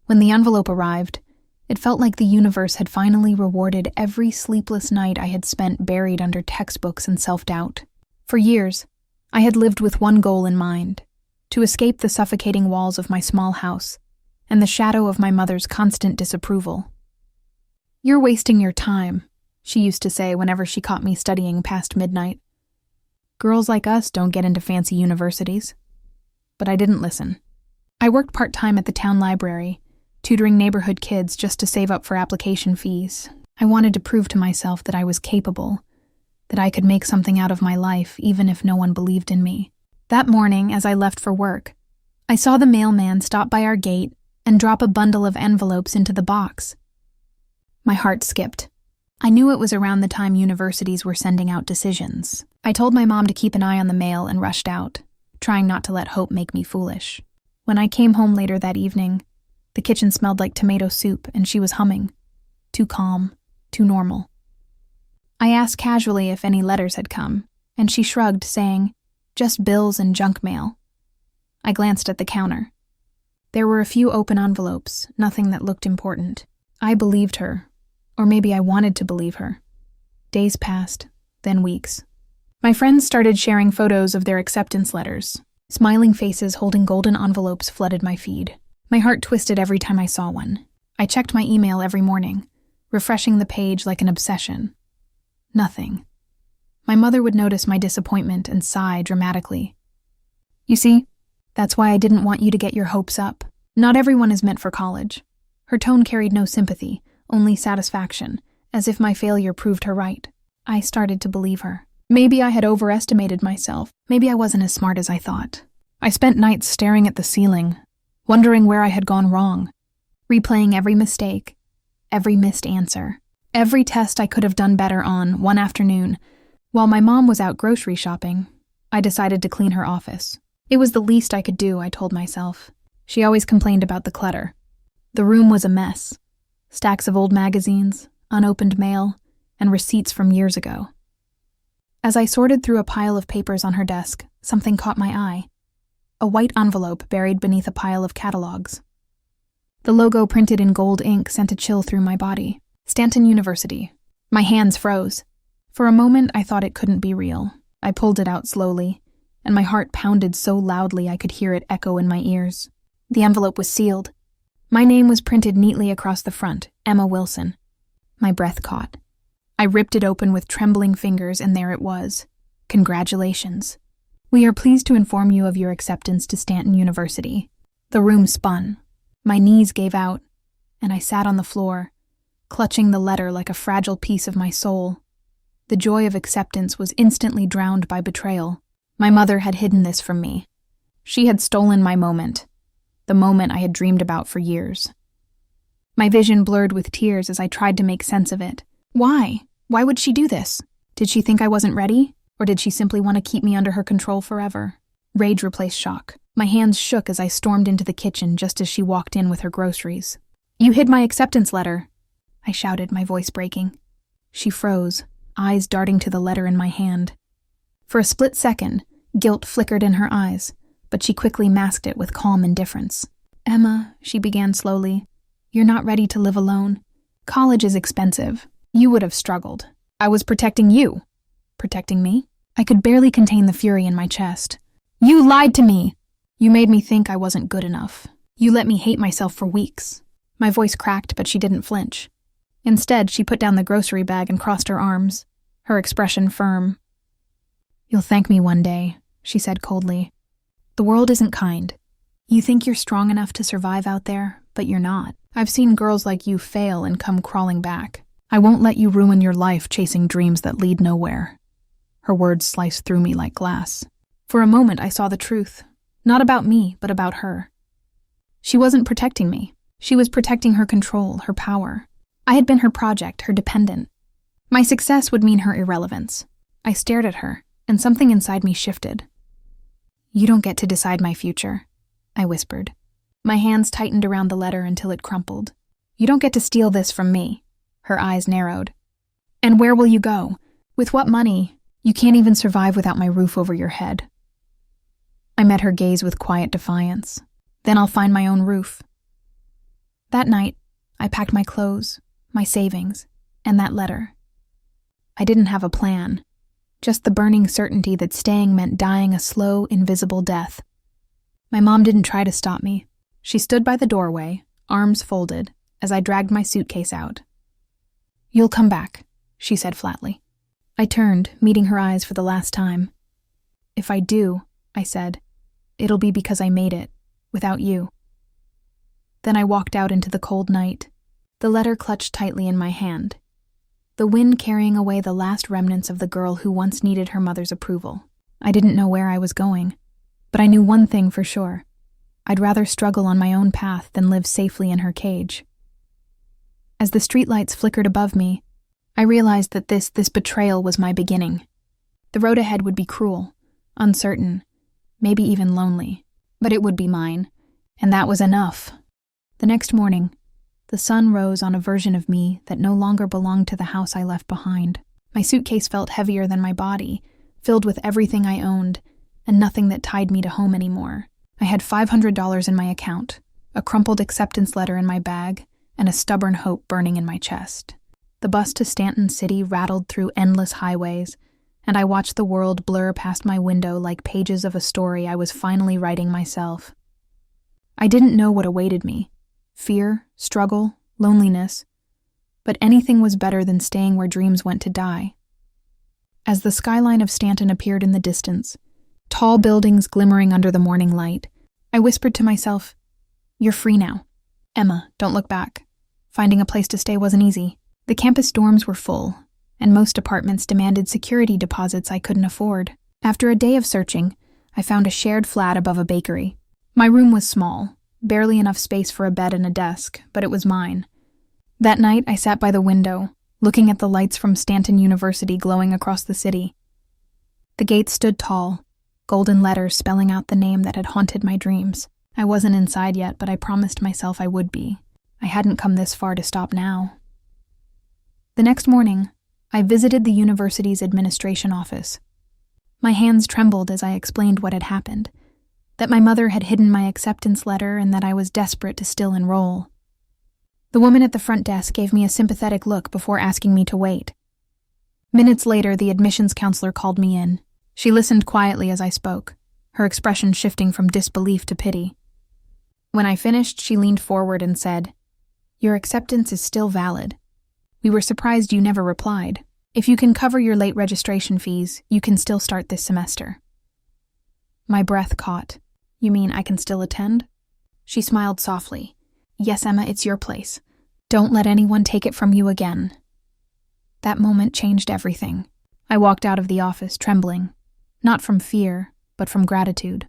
When the envelope arrived, it felt like the universe had finally rewarded every sleepless night I had spent buried under textbooks and self-doubt. For years, I had lived with one goal in mind: to escape the suffocating walls of my small house and the shadow of my mother's constant disapproval. "You're wasting your time," she used to say whenever she caught me studying past midnight. "Girls like us don't get into fancy universities." But I didn't listen. I worked part-time at the town library, tutoring neighborhood kids just to save up for application fees. I wanted to prove to myself that I was capable, that I could make something out of my life even if no one believed in me. That morning, as I left for work, I saw the mailman stop by our gate and drop a bundle of envelopes into the box. My heart skipped. I knew it was around the time universities were sending out decisions. I told my mom to keep an eye on the mail and rushed out, trying not to let hope make me foolish. When I came home later that evening, the kitchen smelled like tomato soup and she was humming. Too calm, too normal. I asked casually if any letters had come, and she shrugged, saying, "Just bills and junk mail." I glanced at the counter. There were a few open envelopes, nothing that looked important. I believed her, or maybe I wanted to believe her. Days passed, then weeks. My friends started sharing photos of their acceptance letters. Smiling faces holding golden envelopes flooded my feed. My heart twisted every time I saw one. I checked my email every morning, refreshing the page like an obsession. Nothing. My mother would notice my disappointment and sigh dramatically. "You see, that's why I didn't want you to get your hopes up. Not everyone is meant for college." Her tone carried no sympathy, only satisfaction, as if my failure proved her right. I started to believe her. Maybe I had overestimated myself. Maybe I wasn't as smart as I thought. I spent nights staring at the ceiling, wondering where I had gone wrong, replaying every mistake, every missed answer, every test I could have done better on. One afternoon, while my mom was out grocery shopping, I decided to clean her office. It was the least I could do, I told myself. She always complained about the clutter. The room was a mess. Stacks of old magazines, unopened mail, and receipts from years ago. As I sorted through a pile of papers on her desk, something caught my eye. A white envelope buried beneath a pile of catalogs. The logo printed in gold ink sent a chill through my body. Stanton University. My hands froze. For a moment, I thought it couldn't be real. I pulled it out slowly, and my heart pounded so loudly I could hear it echo in my ears. The envelope was sealed. My name was printed neatly across the front, Emma Wilson. My breath caught. I ripped it open with trembling fingers, and there it was. "Congratulations. We are pleased to inform you of your acceptance to Stanton University." The room spun. My knees gave out, and I sat on the floor, clutching the letter like a fragile piece of my soul. The joy of acceptance was instantly drowned by betrayal. My mother had hidden this from me. She had stolen my moment, the moment I had dreamed about for years. My vision blurred with tears as I tried to make sense of it. Why? Why would she do this? Did she think I wasn't ready? Or did she simply want to keep me under her control forever? Rage replaced shock. My hands shook as I stormed into the kitchen just as she walked in with her groceries. "You hid my acceptance letter," I shouted, my voice breaking. She froze, eyes darting to the letter in my hand. For a split second, guilt flickered in her eyes, but she quickly masked it with calm indifference. "Emma," she began slowly, "you're not ready to live alone. College is expensive. You would have struggled. I was protecting you." Protecting me? I could barely contain the fury in my chest. "You lied to me! You made me think I wasn't good enough. You let me hate myself for weeks." My voice cracked, but she didn't flinch. Instead, she put down the grocery bag and crossed her arms, her expression firm. "You'll thank me one day," she said coldly. "The world isn't kind. You think you're strong enough to survive out there, but you're not. I've seen girls like you fail and come crawling back. I won't let you ruin your life chasing dreams that lead nowhere." Her words sliced through me like glass. For a moment, I saw the truth. Not about me, but about her. She wasn't protecting me. She was protecting her control, her power. I had been her project, her dependent. My success would mean her irrelevance. I stared at her, and something inside me shifted. "You don't get to decide my future," I whispered. My hands tightened around the letter until it crumpled. "You don't get to steal this from me." Her eyes narrowed. "And where will you go? With what money? You can't even survive without my roof over your head." I met her gaze with quiet defiance. "Then I'll find my own roof." That night, I packed my clothes, my savings, and that letter. I didn't have a plan, just the burning certainty that staying meant dying a slow, invisible death. My mom didn't try to stop me. She stood by the doorway, arms folded, as I dragged my suitcase out. "You'll come back," she said flatly. I turned, meeting her eyes for the last time. "If I do," I said, "it'll be because I made it, without you." Then I walked out into the cold night, the letter clutched tightly in my hand, the wind carrying away the last remnants of the girl who once needed her mother's approval. I didn't know where I was going, but I knew one thing for sure. I'd rather struggle on my own path than live safely in her cage. As the streetlights flickered above me, I realized that this betrayal was my beginning. The road ahead would be cruel, uncertain, maybe even lonely, but it would be mine, and that was enough. The next morning, the sun rose on a version of me that no longer belonged to the house I left behind. My suitcase felt heavier than my body, filled with everything I owned, and nothing that tied me to home anymore. I had $500 in my account, a crumpled acceptance letter in my bag, and a stubborn hope burning in my chest. The bus to Stanton City rattled through endless highways, and I watched the world blur past my window like pages of a story I was finally writing myself. I didn't know what awaited me. Fear, struggle, loneliness. But anything was better than staying where dreams went to die. As the skyline of Stanton appeared in the distance, tall buildings glimmering under the morning light, I whispered to myself, "You're free now. Emma, don't look back." Finding a place to stay wasn't easy. The campus dorms were full, and most apartments demanded security deposits I couldn't afford. After a day of searching, I found a shared flat above a bakery. My room was small, barely enough space for a bed and a desk, but it was mine. That night, I sat by the window, looking at the lights from Stanton University glowing across the city. The gates stood tall, golden letters spelling out the name that had haunted my dreams. I wasn't inside yet, but I promised myself I would be. I hadn't come this far to stop now. The next morning, I visited the university's administration office. My hands trembled as I explained what had happened, that my mother had hidden my acceptance letter and that I was desperate to still enroll. The woman at the front desk gave me a sympathetic look before asking me to wait. Minutes later, the admissions counselor called me in. She listened quietly as I spoke, her expression shifting from disbelief to pity. When I finished, she leaned forward and said, "Your acceptance is still valid. We were surprised you never replied. If you can cover your late registration fees, you can still start this semester." My breath caught. "You mean I can still attend?" She smiled softly. "Yes, Emma, it's your place. Don't let anyone take it from you again." That moment changed everything. I walked out of the office trembling, not from fear, but from gratitude.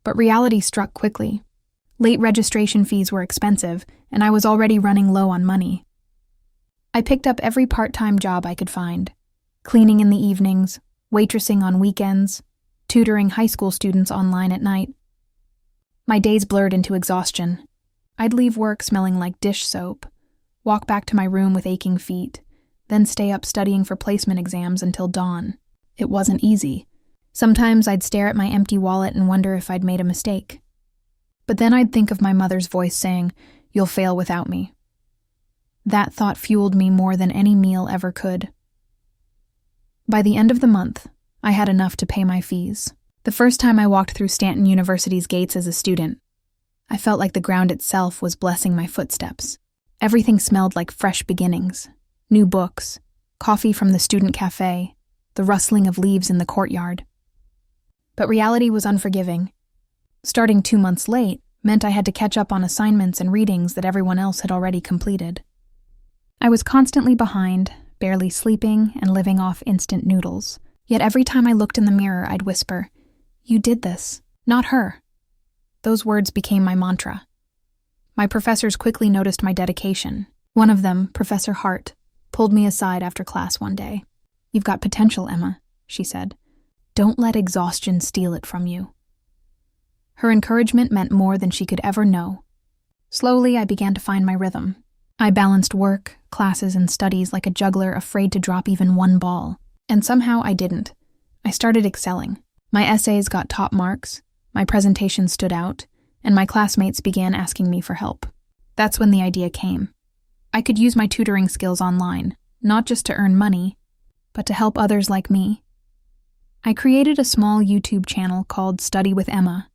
But reality struck quickly. Late registration fees were expensive, and I was already running low on money. I picked up every part-time job I could find, cleaning in the evenings, waitressing on weekends, tutoring high school students online at night. My days blurred into exhaustion. I'd leave work smelling like dish soap, walk back to my room with aching feet, then stay up studying for placement exams until dawn. It wasn't easy. Sometimes I'd stare at my empty wallet and wonder if I'd made a mistake. But then I'd think of my mother's voice saying, "You'll fail without me." That thought fueled me more than any meal ever could. By the end of the month, I had enough to pay my fees. The first time I walked through Stanton University's gates as a student, I felt like the ground itself was blessing my footsteps. Everything smelled like fresh beginnings, new books, coffee from the student cafe, the rustling of leaves in the courtyard. But reality was unforgiving. Starting 2 months late meant I had to catch up on assignments and readings that everyone else had already completed. I was constantly behind, barely sleeping, and living off instant noodles. Yet every time I looked in the mirror, I'd whisper, "You did this, not her." Those words became my mantra. My professors quickly noticed my dedication. One of them, Professor Hart, pulled me aside after class one day. "You've got potential, Emma," she said. "Don't let exhaustion steal it from you." Her encouragement meant more than she could ever know. Slowly, I began to find my rhythm. I balanced work, classes, and studies like a juggler afraid to drop even one ball. And somehow I didn't. I started excelling. My essays got top marks, my presentations stood out, and my classmates began asking me for help. That's when the idea came. I could use my tutoring skills online, not just to earn money, but to help others like me. I created a small YouTube channel called Study with Emma,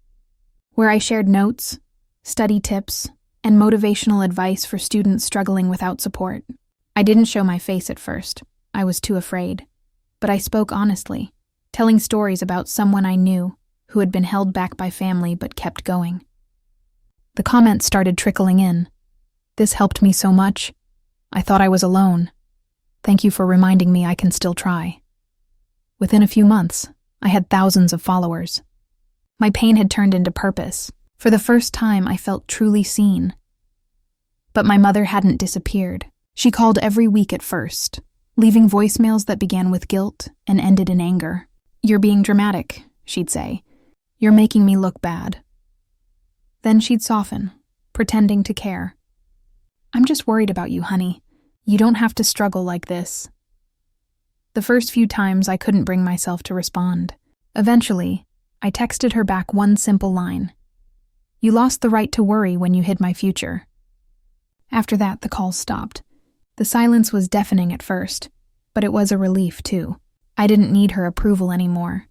where I shared notes, study tips, and motivational advice for students struggling without support. I didn't show my face at first. I was too afraid. But I spoke honestly, telling stories about someone I knew who had been held back by family but kept going. The comments started trickling in. This helped me so much. I thought I was alone. Thank you for reminding me I can still try. Within a few months, I had thousands of followers. My pain had turned into purpose. For the first time, I felt truly seen. But my mother hadn't disappeared. She called every week at first, leaving voicemails that began with guilt and ended in anger. "You're being dramatic," she'd say. "You're making me look bad." Then she'd soften, pretending to care. "I'm just worried about you, honey. You don't have to struggle like this." The first few times I couldn't bring myself to respond. Eventually, I texted her back one simple line. "You lost the right to worry when you hid my future." After that, the calls stopped. The silence was deafening at first, but it was a relief too. I didn't need her approval anymore.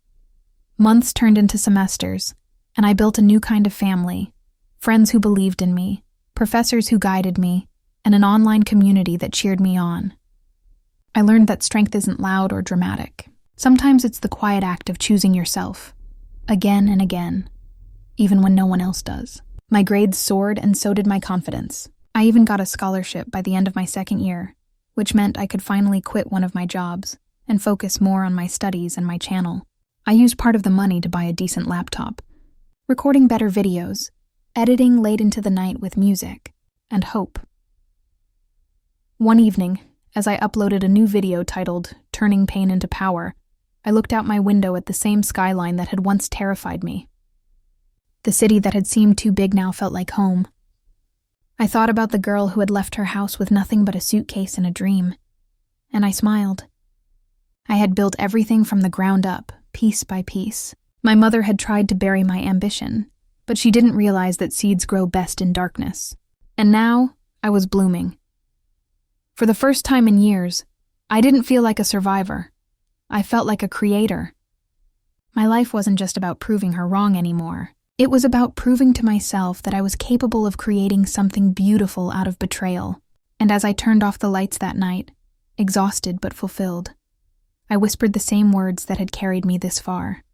Months turned into semesters, and I built a new kind of family, friends who believed in me, professors who guided me, and an online community that cheered me on. I learned that strength isn't loud or dramatic. Sometimes it's the quiet act of choosing yourself, again and again, even when no one else does. My grades soared, and so did my confidence. I even got a scholarship by the end of my second year, which meant I could finally quit one of my jobs and focus more on my studies and my channel. I used part of the money to buy a decent laptop, recording better videos, editing late into the night with music, and hope. One evening, as I uploaded a new video titled "Turning Pain into Power," I looked out my window at the same skyline that had once terrified me. The city that had seemed too big now felt like home. I thought about the girl who had left her house with nothing but a suitcase and a dream, and I smiled. I had built everything from the ground up, piece by piece. My mother had tried to bury my ambition, but she didn't realize that seeds grow best in darkness. And now, I was blooming. For the first time in years, I didn't feel like a survivor. I felt like a creator. My life wasn't just about proving her wrong anymore. It was about proving to myself that I was capable of creating something beautiful out of betrayal. And as I turned off the lights that night, exhausted but fulfilled, I whispered the same words that had carried me this far.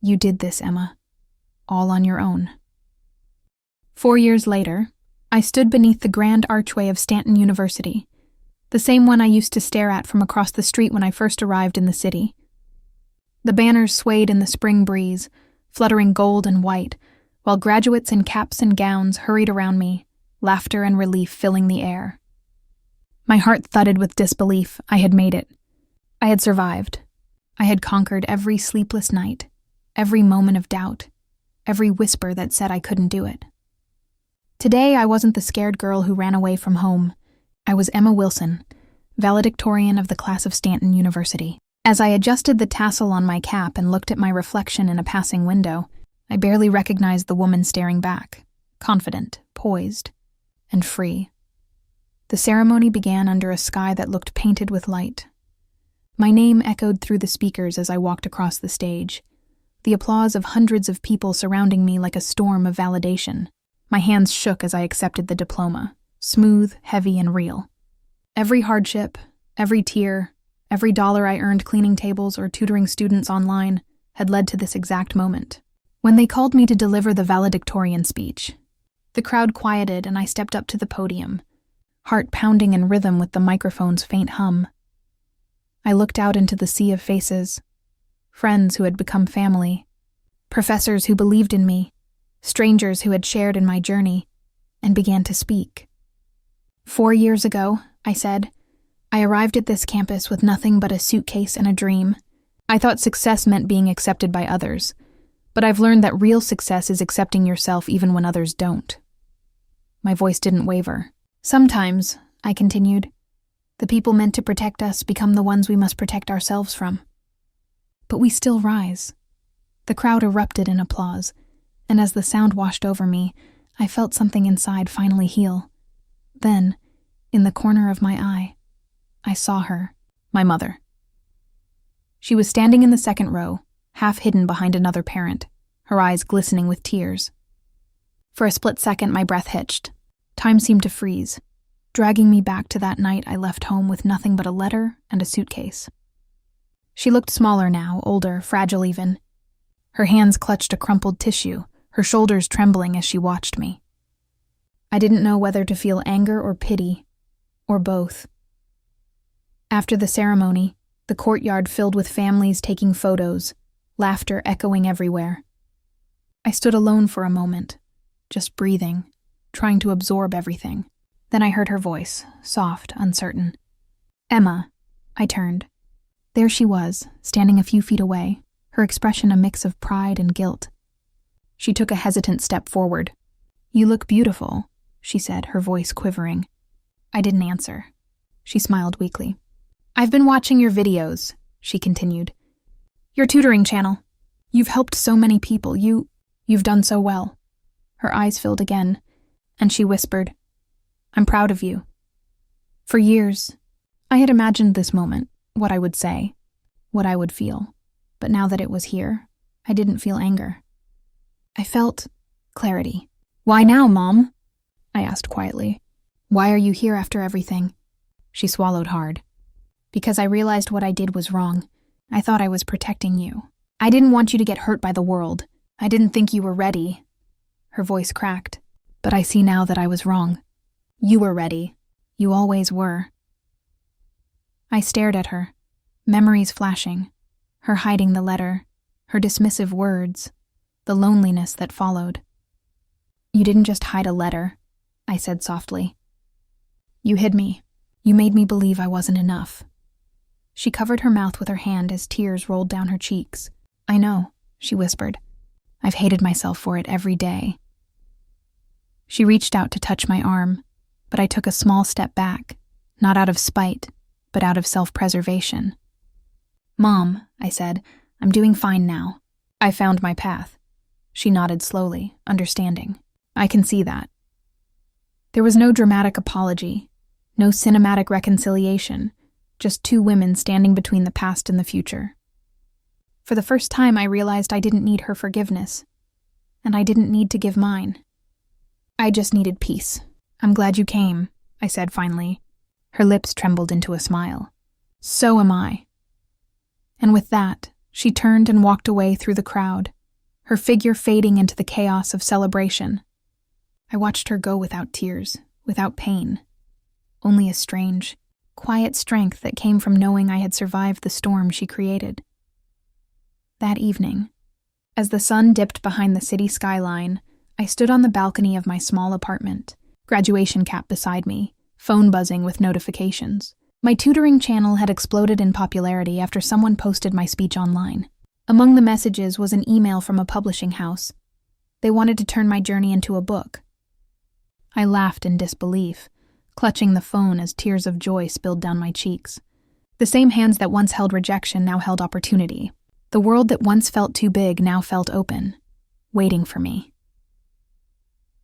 "You did this, Emma. All on your own." 4 years later, I stood beneath the grand archway of Stanton University, the same one I used to stare at from across the street when I first arrived in the city. The banners swayed in the spring breeze, fluttering gold and white, while graduates in caps and gowns hurried around me, laughter and relief filling the air. My heart thudded with disbelief. I had made it. I had survived. I had conquered every sleepless night, every moment of doubt, every whisper that said I couldn't do it. Today, I wasn't the scared girl who ran away from home. I was Emma Wilson, valedictorian of the class of Stanton University. As I adjusted the tassel on my cap and looked at my reflection in a passing window, I barely recognized the woman staring back, confident, poised, and free. The ceremony began under a sky that looked painted with light. My name echoed through the speakers as I walked across the stage, the applause of hundreds of people surrounding me like a storm of validation. My hands shook as I accepted the diploma, smooth, heavy, and real. Every hardship, every tear, every dollar I earned cleaning tables or tutoring students online had led to this exact moment. When they called me to deliver the valedictorian speech, the crowd quieted and I stepped up to the podium, heart pounding in rhythm with the microphone's faint hum. I looked out into the sea of faces, friends who had become family, professors who believed in me, strangers who had shared in my journey, and began to speak. 4 years ago, I said, I arrived at this campus with nothing but a suitcase and a dream. I thought success meant being accepted by others, but I've learned that real success is accepting yourself even when others don't. My voice didn't waver. Sometimes, I continued, the people meant to protect us become the ones we must protect ourselves from. But we still rise. The crowd erupted in applause, and as the sound washed over me, I felt something inside finally heal. Then, in the corner of my eye, I saw her, my mother. She was standing in the second row, half hidden behind another parent, her eyes glistening with tears. For a split second, my breath hitched. Time seemed to freeze, dragging me back to that night I left home with nothing but a letter and a suitcase. She looked smaller now, older, fragile even. Her hands clutched a crumpled tissue, her shoulders trembling as she watched me. I didn't know whether to feel anger or pity, or both. After the ceremony, the courtyard filled with families taking photos, laughter echoing everywhere. I stood alone for a moment, just breathing, trying to absorb everything. Then I heard her voice, soft, uncertain. "Emma." I turned. There she was, standing a few feet away, her expression a mix of pride and guilt. She took a hesitant step forward. "You look beautiful," she said, her voice quivering. I didn't answer. She smiled weakly. "I've been watching your videos," she continued. "Your tutoring channel. You've helped so many people. You've done so well." Her eyes filled again, and she whispered, "I'm proud of you." For years, I had imagined this moment, what I would say, what I would feel. But now that it was here, I didn't feel anger. I felt clarity. "Why now, Mom?" I asked quietly. "Why are you here after everything?" She swallowed hard. "Because I realized what I did was wrong. I thought I was protecting you. I didn't want you to get hurt by the world. I didn't think you were ready." Her voice cracked. "But I see now that I was wrong. You were ready. You always were." I stared at her, memories flashing, her hiding the letter, her dismissive words, the loneliness that followed. "You didn't just hide a letter," I said softly. "You hid me. You made me believe I wasn't enough." She covered her mouth with her hand as tears rolled down her cheeks. "I know," she whispered. "I've hated myself for it every day." She reached out to touch my arm, but I took a small step back, not out of spite, but out of self-preservation. "Mom," I said, "I'm doing fine now. I found my path." She nodded slowly, understanding. "I can see that." There was no dramatic apology, no cinematic reconciliation, just two women standing between the past and the future. For the first time, I realized I didn't need her forgiveness, and I didn't need to give mine. I just needed peace. "I'm glad you came," I said finally. Her lips trembled into a smile. "So am I." And with that, she turned and walked away through the crowd, her figure fading into the chaos of celebration. I watched her go without tears, without pain, only a strange, quiet strength that came from knowing I had survived the storm she created. That evening, as the sun dipped behind the city skyline, I stood on the balcony of my small apartment, graduation cap beside me, phone buzzing with notifications. My tutoring channel had exploded in popularity after someone posted my speech online. Among the messages was an email from a publishing house. They wanted to turn my journey into a book. I laughed in disbelief, clutching the phone as tears of joy spilled down my cheeks. The same hands that once held rejection now held opportunity. The world that once felt too big now felt open, waiting for me.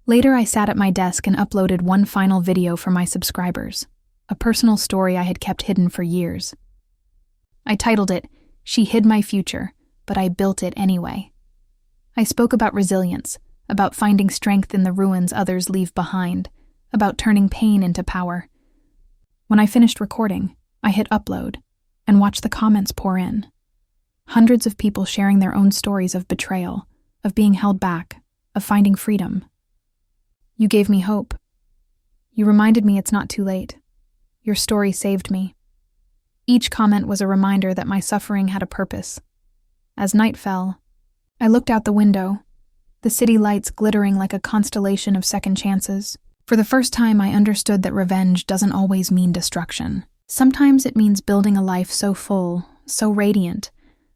Later, I sat at my desk and uploaded one final video for my subscribers, a personal story I had kept hidden for years. I titled it, "She Hid My Future, But I Built It Anyway." I spoke about resilience, about finding strength in the ruins others leave behind, about turning pain into power. When I finished recording, I hit upload and watched the comments pour in. Hundreds of people sharing their own stories of betrayal, of being held back, of finding freedom. "You gave me hope. You reminded me it's not too late. Your story saved me." Each comment was a reminder that my suffering had a purpose. As night fell, I looked out the window, the city lights glittering like a constellation of second chances. For the first time, I understood that revenge doesn't always mean destruction. Sometimes it means building a life so full, so radiant,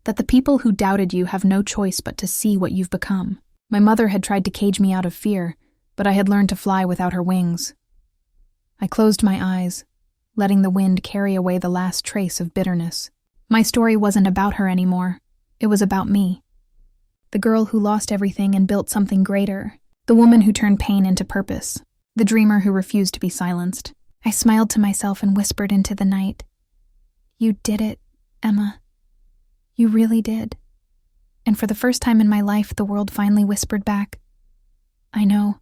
that the people who doubted you have no choice but to see what you've become. My mother had tried to cage me out of fear, but I had learned to fly without her wings. I closed my eyes, letting the wind carry away the last trace of bitterness. My story wasn't about her anymore. It was about me. The girl who lost everything and built something greater. The woman who turned pain into purpose. The dreamer who refused to be silenced. I smiled to myself and whispered into the night, "You did it, Emma. You really did." And for the first time in my life, the world finally whispered back, "I know."